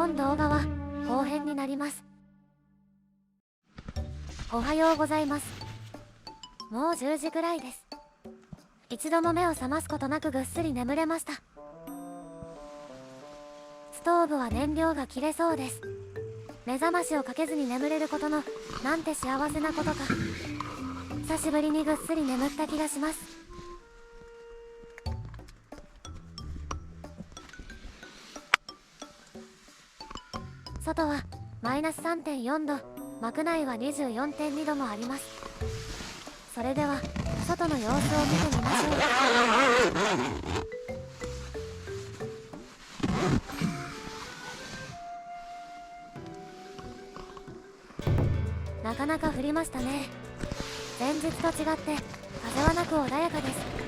本動画は後編になります。おはようございます。もう10時くらいです。一度も目を覚ますことなくぐっすり眠れました。ストーブは燃料が切れそうです。目覚ましをかけずに眠れることのなんて幸せなことか。久しぶりにぐっすり眠った気がします。外はマイナス 3.4 度、幕内は 24.2 度もあります。それでは外の様子を見てみましょう。なかなか降りましたね。前日と違って風はなく穏やかです。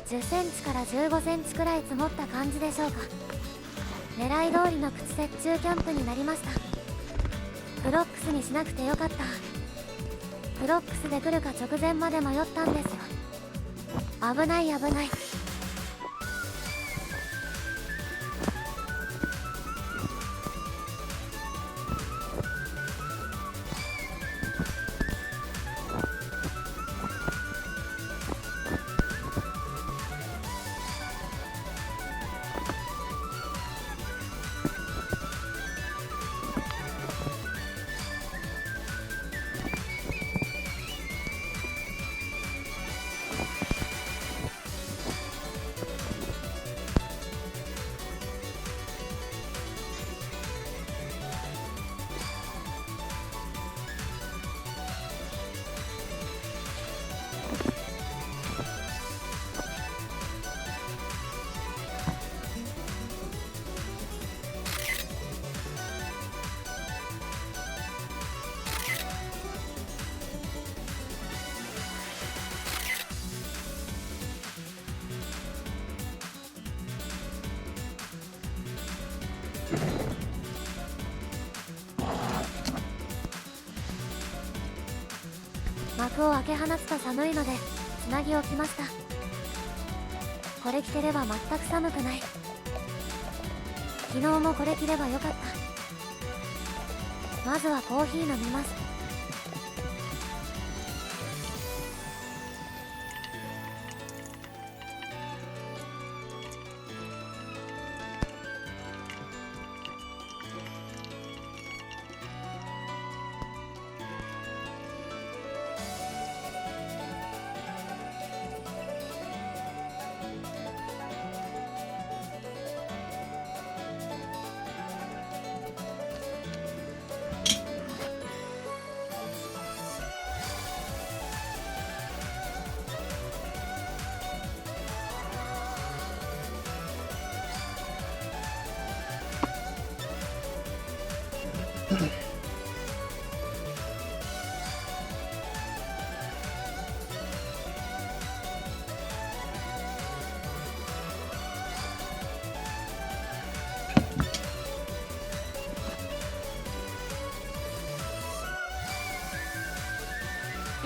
10センチから15センチくらい積もった感じでしょうか。狙い通りのプチ雪中キャンプになりました。フロックスにしなくてよかった。フロックスで来るか直前まで迷ったんですよ。危ない危ない。幕を開け放つと寒いのでつなぎ置きました。これ着てれば全く寒くない。昨日もこれ着ればよかった。まずはコーヒー飲みます。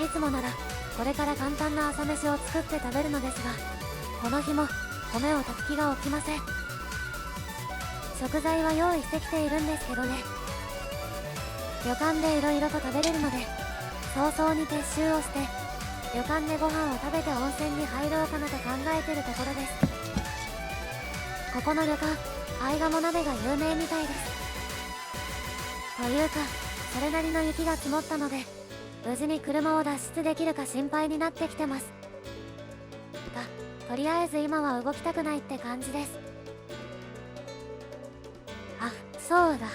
いつもならこれから簡単な朝飯を作って食べるのですが、この日も米を炊く気が起きません。食材は用意してきているんですけどね。旅館でいろいろと食べれるので早々に撤収をして、旅館でご飯を食べて温泉に入ろうかなと考えてるところです。ここの旅館、合鴨鍋が有名みたいです。というかそれなりの雪が積もったので無事に車を脱出できるか心配になってきてます。とりあえず今は動きたくないって感じです。あ、そうだ。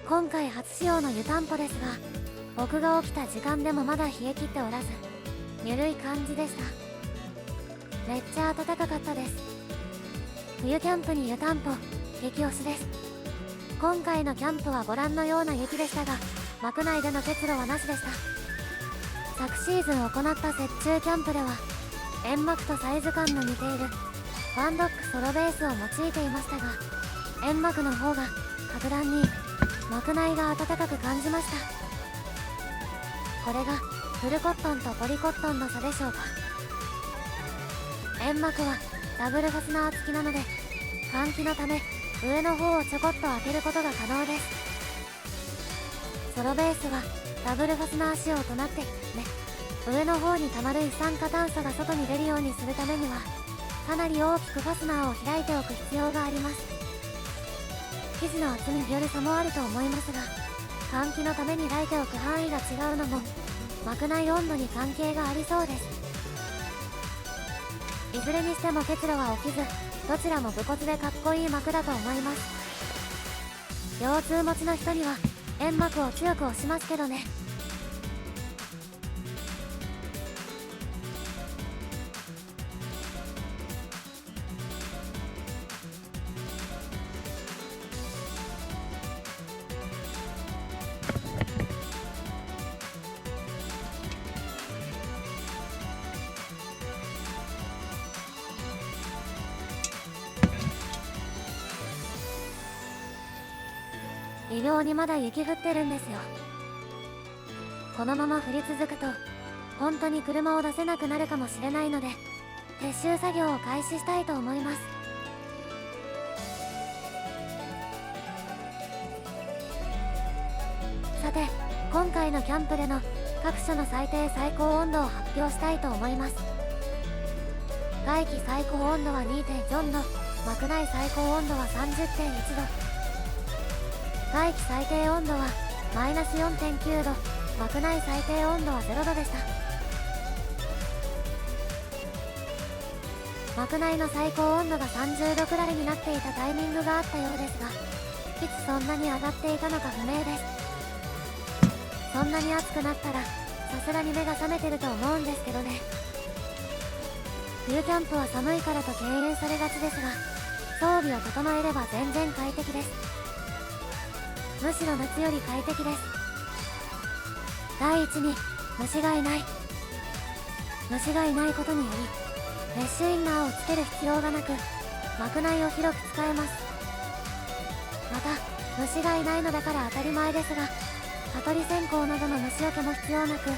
今回初使用の湯たんぽですが、僕が起きた時間でもまだ冷え切っておらず、ぬるい感じでした。めっちゃ暖かかったです。冬キャンプに湯たんぽ、激推しです。今回のキャンプはご覧のような雪でしたが、幕内での結露はなしでした。昨シーズン行った雪中キャンプでは煙幕とサイズ感の似ているワンドックソロベースを用いていましたが、煙幕の方が格段に幕内が暖かく感じました。これがフルコットンとポリコットンの差でしょうか。煙幕はダブルファスナー付きなので、換気のため上の方をちょこっと開けることが可能です。ソロベースはダブルファスナー仕様となっているね。上の方に溜まる一酸化炭素が外に出るようにするためには、かなり大きくファスナーを開いておく必要があります。生地の厚みによる差もあると思いますが、換気のために開いておく範囲が違うのも膜内温度に関係がありそうです。いずれにしても結露は起きず、どちらも武骨でかっこいい膜だと思います。腰痛持ちの人には煙幕を強く押しますけどね。微妙にまだ雪降ってるんですよ。このまま降り続くと本当に車を出せなくなるかもしれないので、撤収作業を開始したいと思います。さて、今回のキャンプでの各所の最低最高温度を発表したいと思います。外気最高温度は 2.4 度、膜内最高温度は 30.1 度、外気最低温度はマイナス 4.9 度、膜内最低温度は0度でした。膜内の最高温度が30度くらいになっていたタイミングがあったようですが、いつそんなに上がっていたのか不明です。そんなに暑くなったらさすがに目が覚めてると思うんですけどね。冬キャンプは寒いからと敬遠されがちですが、装備を整えれば全然快適です。むしろ夏より快適です。第一に虫がいない。虫がいないことによりメッシュインナーをつける必要がなく、膜内を広く使えます。また虫がいないのだから当たり前ですが、蚊取り線香などの虫除けも必要なく、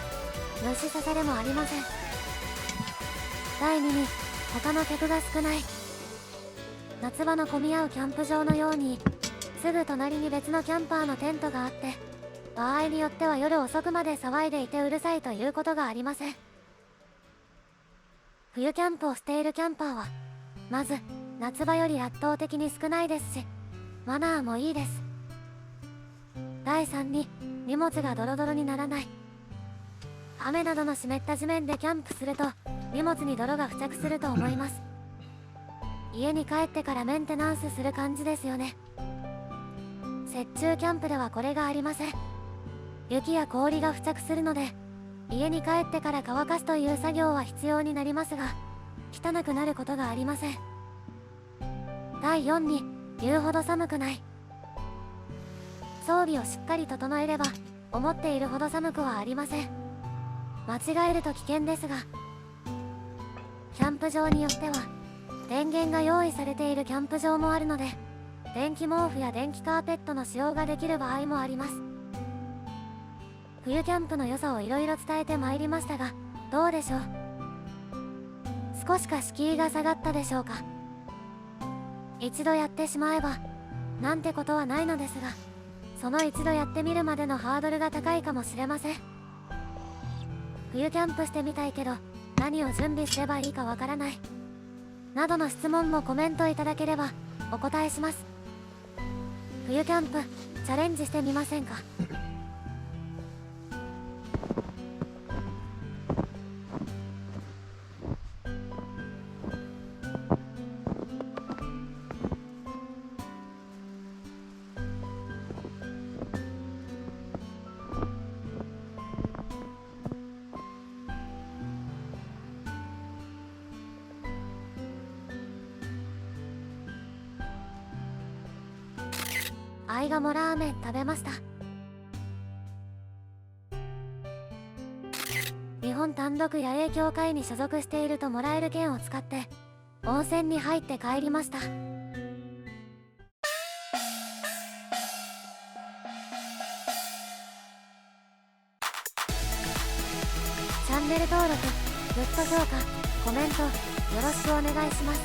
虫刺されもありません。第2に他の客が少ない。夏場の混み合うキャンプ場のようにすぐ隣に別のキャンパーのテントがあって、場合によっては夜遅くまで騒いでいてうるさいということがありません。冬キャンプをしているキャンパーはまず夏場より圧倒的に少ないですし、マナーもいいです。第3に荷物がドロドロにならない。雨などの湿った地面でキャンプすると荷物に泥が付着すると思います。家に帰ってからメンテナンスする感じですよね。雪中キャンプではこれがありません。雪や氷が付着するので、家に帰ってから乾かすという作業は必要になりますが、汚くなることがありません。第4に言うほど寒くない。装備をしっかり整えれば思っているほど寒くはありません。間違えると危険ですが、キャンプ場によっては電源が用意されているキャンプ場もあるので、電気毛布や電気カーペットの使用ができる場合もあります。冬キャンプの良さをいろいろ伝えてまいりましたが、どうでしょう。少しか敷居が下がったでしょうか。一度やってしまえばなんてことはないのですが、その一度やってみるまでのハードルが高いかもしれません。冬キャンプしてみたいけど何を準備すればいいかわからないなどの質問もコメントいただければお答えします。冬キャンプチャレンジしてみませんか。アイガモラーメン食べました。日本単独野営協会に所属しているともらえる券を使って温泉に入って帰りました。ャンネル登録、グッド評価、コメントよろしくお願いします。